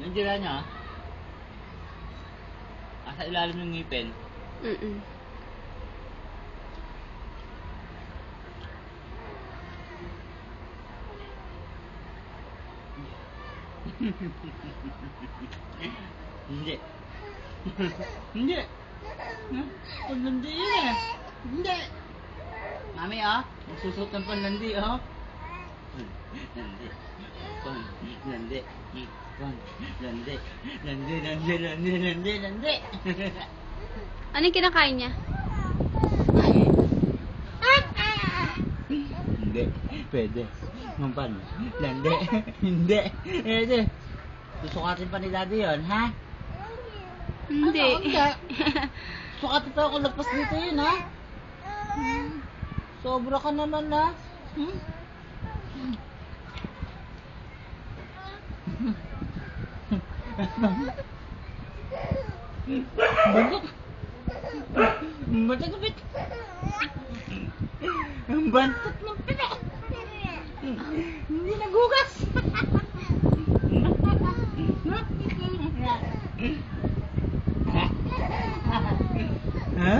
Yung dila niya, sa ilalim ng ngipin. Hindi. Hindi. Panlandi yun eh. Hindi. Mami magsusot ng panlandi Landi. Landi. Landi. Ano yung kinakain niya? Hindi. Pwede. Mampan. Landi. Hindi. Pwede. Susukatin pa ni Daddy yun, ha? Hindi. Sukatin pa ako lagpas dito yun, ha? Sobra ka naman, ha? Bantot. Matagapit. Ang bantot ng pina. Hindi nagugas. Ha?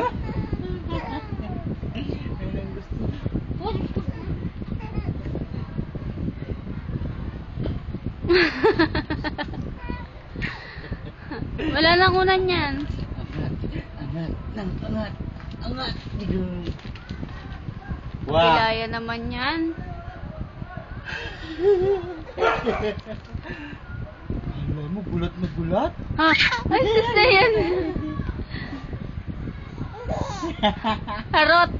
Wala lang unan yan. Angat. Pilaya naman yan. Alam mo, gulat na gulat. Ha? Ay, sis na yan. Harot.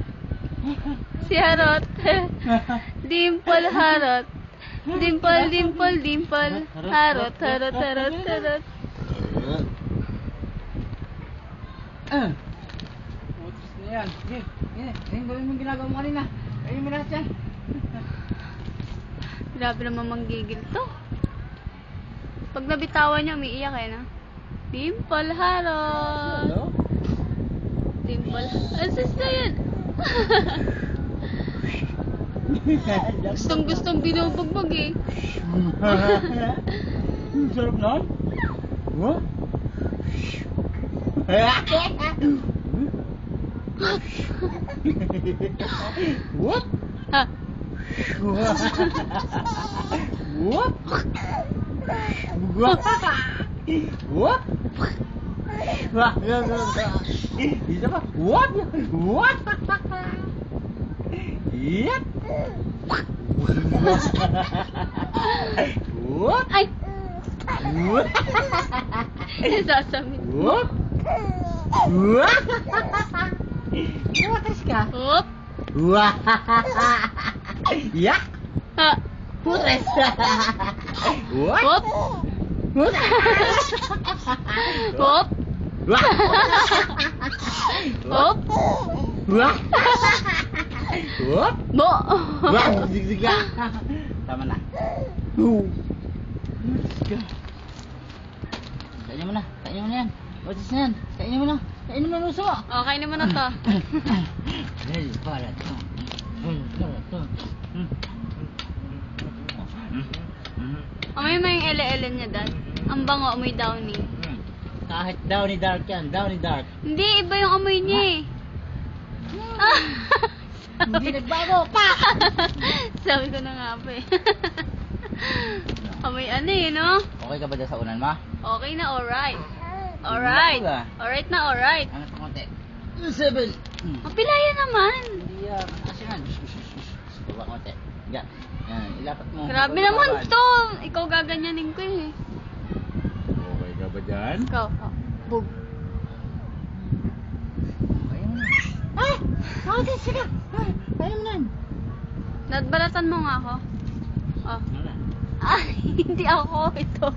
Si Harot. Dimple, Harot. Dimple. Harot. Utos na yan. Yan, gawin mo ginagawa mo kanina. Ayun mo lahat yan. Grabe naman manggigil to. Pag nabitawan niya, umiiyak no? Dimple, Harot. Hello? Dimple. Asus na yan. Gustong binubugbog eh. Sarap na? What? What? Ha? What? What? Isa pa? What? Yep. What? Ay! What? Nasasamit. What? What? Putres ka? Hop! What? Yak! Ha! Putres! What? Hop! What? Hop! What? Hop! What? What? Bo! What? Zig-zig ka. Tama na. Kainin mo na yan. Otis na yan. Kainin mo na yung uso mo. Okay naman na to. Para to. Amoy mo yung ele-ele niya, Dad. Ang bango, amoy downy. Kahit downy dark yan. Downy dark. Hindi, iba yung amoy niya eh. Hindi nagbago. Pa! Sabi ko na nga pa eh. Amoy ano eh, no? Okay ka ba dyan sa unan, ma? Okay na, alright. Alright. Alright na, alright. Ano sa konti? 7. Mapilaya naman. Hindi yan. Kasi yan. Baba konti. Yan. Yan. Ilapat mo. Grabe naman to. Ikaw gaganyanin ko eh. Okay ka ba dyan? Ikaw. Oh. Bug. Kaya mo na. Ah! Okay, sige. Kaya mo na. Nadbalatan mo nga ako. Oh. Ano na? Ay, hindi ako ito.